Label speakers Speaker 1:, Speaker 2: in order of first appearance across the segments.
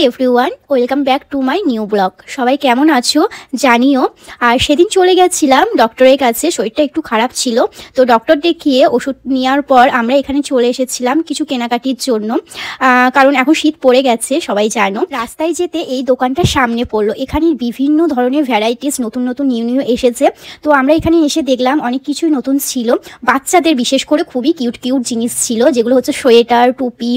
Speaker 1: Everyone, welcome back to my new blog. সবাই কেমন আছো জানিও। আর সেদিন চলে গেছিলাম ডক্টরের কাছে, শরীরটা একটু খারাপ ছিল, তো ডক্টর দেখিয়ে ওষুধ নেওয়ার পর আমরা এখানে চলে এসেছিলাম কিছু কেনাকাটির জন্য। কারণ এখন শীত পড়ে গেছে, সবাই জানো। রাস্তায় যেতে এই দোকানটার সামনে পড়লো, এখানে বিভিন্ন ধরনের ভ্যারাইটিস নতুন নতুন নিউ এসেছে। তো আমরা এখানে এসে দেখলাম অনেক কিছুই নতুন ছিল, বাচ্চাদের বিশেষ করে খুবই কিউট কিউট জিনিস ছিল, যেগুলো হচ্ছে সোয়েটার, টুপি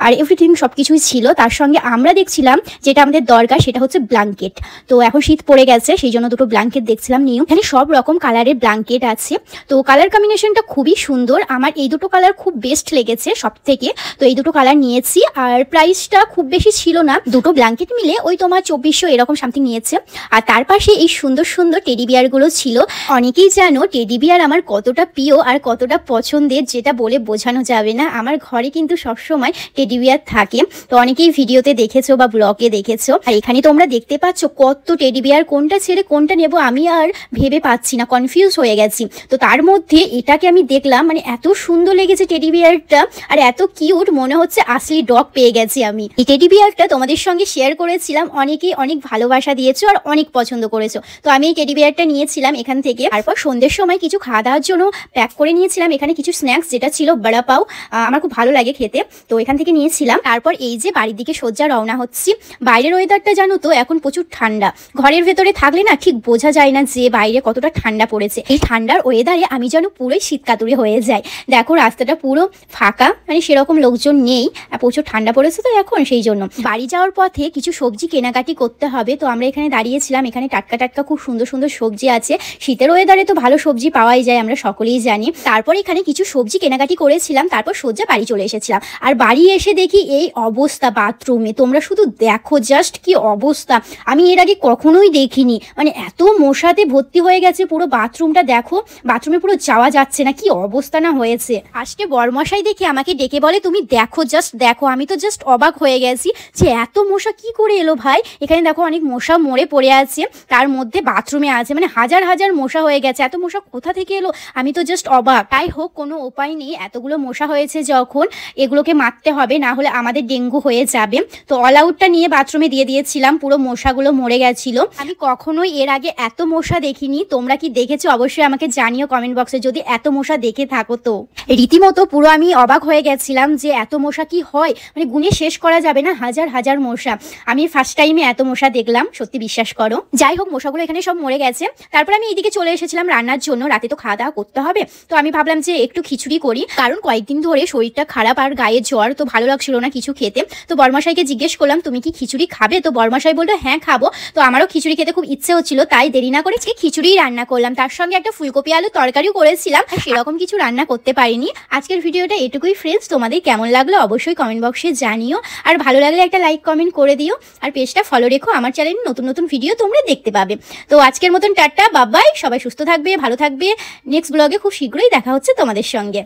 Speaker 1: আর এভরিথিং সব কিছুই ছিল। তার সঙ্গে আমরা দেখছিলাম যেটা আমাদের দরকার, সেটা হচ্ছে ব্ল্যাঙ্কেট। তো এখন শীত পড়ে গেছে, সেই জন্য দুটো ব্ল্যাঙ্কেট দেখছিলাম নিউ। এখানে সব রকম কালারের ব্ল্যাঙ্কেট আছে, তো কালার কম্বিনেশনটা খুবই সুন্দর। আমার এই দুটো কালার খুব বেস্ট লেগেছে সব থেকে, তো এই দুটো কালার নিয়েছি। আর প্রাইসটা খুব বেশি ছিল না, দুটো ব্ল্যাঙ্কেট মিলে ওই তোমার 2400 এরকম সামথিং নিয়েছে। আর তার পাশে এই সুন্দর সুন্দর টেডি বিয়ারগুলো ছিল। অনেকেই জানো টেডি বিয়ার আমার কতটা প্রিয় আর কতটা পছন্দের, যেটা বলে বোঝানো যাবে না। আমার ঘরে কিন্তু সবসময় টেডি বিয়ার থাকে, তো অনেকেই ভিডিওতে দেখেছো বা ব্লগে দেখেছো। আর এখানে তোমরা দেখতে পাচ্ছ কত টেডি বিয়ার, কোনটা ছেড়ে কোনটা নেব আমি আর ভেবে পাচ্ছি না, কনফিউজ হয়ে গেছি। তো তার মধ্যে এটাকে আমি দেখলাম, মানে এত সুন্দর লেগেছে টেডি বিয়ারটা, আর এত কিউট, মনে হচ্ছে আসলি ডগ পেয়ে গেছি আমি। এই টেডি বিয়ারটা তোমাদের সঙ্গে শেয়ার করেছিলাম, অনেকেই অনেক ভালোবাসা দিয়েছো আর অনেক পছন্দ করেছো। তো আমি এই টেডি বিয়ারটা নিয়েছিলাম এখান থেকে। তারপর সন্ধ্যের সময় কিছু খাওয়া দাওয়ার জন্য প্যাক করে নিয়েছিলাম এখানে কিছু স্ন্যাক্স, যেটা ছিল বড়া পাও, আমার খুব ভালো লাগে খেতে, তো এখান থেকে নিয়েছিলাম। তারপর এই যে বাড়ির দিকে সোজা রওনা হচ্ছি। বাইরের ওয়েদারটা জানো তো এখন প্রচুর ঠান্ডা, ঘরের ভেতরে থাকলে না ঠিক বোঝা যায় না যে বাইরে কতটা ঠান্ডা পড়েছে। এই ঠান্ডার ওয়েদারে আমি যেন পুরোই শীতকাতুরে হয়ে যাই। দেখো রাস্তাটা পুরো ফাঁকা, মানে সেরকম লোকজন নেই, প্রচুর ঠান্ডা পড়েছে তো এখন, সেই জন্য বাড়ি যাওয়ার পথে কিছু সবজি কেনাকাটি করতে হবে। তো আমরা এখানে দাঁড়িয়েছিলাম, এখানে টাটকা টাটকা খুব সুন্দর সুন্দর সবজি আছে। শীতের ওয়েদারে তো ভালো সবজি পাওয়াই যায়, আমরা সকলেই জানি। তারপর এখানে কিছু সবজি কেনাকাটি করেছিলাম, তারপর সোজা বাড়ি চলে এসেছিলাম। আর বাড়ি এসে দেখি এই অবস্থা বাথরুমে, তোমরা শুধু দেখো জাস্ট কি অবস্থা, আমি এর আগে কখনোই দেখিনি। মানে এত মশাতে ভর্তি হয়ে গেছে পুরো বাথরুমটা, দেখো বাথরুমে পুরো যাওয়া যাচ্ছে না, কি অবস্থা না হয়েছে। আজকে বরমশাই দেখি আমাকে ডেকে বলে তুমি দেখো, জাস্ট দেখো। আমি তো জাস্ট অবাক হয়ে গেছি যে এত মশা কি করে এলো ভাই। এখানে দেখো অনেক মশা মরে পড়ে আছে, তার মধ্যে বাথরুমে আছে, মানে হাজার হাজার মশা হয়ে গেছে। এত মশা কোথা থেকে এলো, আমি তো জাস্ট অবাক। তাই হোক, কোনো উপায় নেই, এতগুলো মশা হয়েছে যখন এগুলোকে মারতে হবে, না হলে আমাদের ডেঙ্গু হয়ে যাবে। তো অল আউটটা নিয়ে বাথরুমে দিয়ে দিয়েছিলাম, পুরো মশাগুলো মরে গেছিল। আমি কখনোই এর আগে এত মশা দেখিনি, তোমরা কি দেখেছো অবশ্যই আমাকে জানিও কমেন্ট বক্সে, যদি এত মশা দেখে থাকো। তো রীতিমতো পুরো আমি অবাক হয়ে গেছিলাম যে এত মশা কি হয়, মানে গুনে শেষ করা যাবে না, হাজার হাজার মশা। আমি ফার্স্ট টাইমে এত মশা দেখলাম, সত্যি বিশ্বাস করো। যাই হোক, মশাগুলো এখানে সব মরে গেছে। তারপর আমি এইদিকে চলে এসেছিলাম রান্নার জন্য, রাতে তো খাওয়া দাওয়া করতে হবে। তো আমি ভাবলাম যে একটু খিচুড়ি করি, কারণ কয়েকদিন ধরে শরীরটা খারাপ আর গায়ে জ্বর, তো ভালো লাগছিল না কিছু খেতে। তো বরমশাইকে জিজ্ঞেস করলাম তুমি কি খিচুড়ি খাবে, তো বরমশাই বললো হ্যাঁ খাবো। তো আমারও খিচুড়ি খেতে খুব ইচ্ছে হচ্ছিল, তাই দেরি না করে খিচুড়ি রান্না করলাম। তার সঙ্গে একটা ফুলকপি আলু তরকারিও করেছিলাম, সেরকম কিছু রান্না করতে পারিনি। আজকের ভিডিওটা এটুকুই ফ্রেন্ডস, তোমাদের কেমন লাগলো অবশ্যই কমেন্ট বক্সে জানিও। আর ভালো লাগলে একটা লাইক কমেন্ট করে দিও, আর পেজটা ফলো রেখো, আমার চ্যানেলে নতুন নতুন ভিডিও তোমরা দেখতে পাবে। তো আজকের মতন টাটা, বাই বাই, সবাই সুস্থ থাকবে, ভালো থাকবে। নেক্সট ব্লগে খুব শীঘ্রই দেখা হচ্ছে তোমাদের সঙ্গে।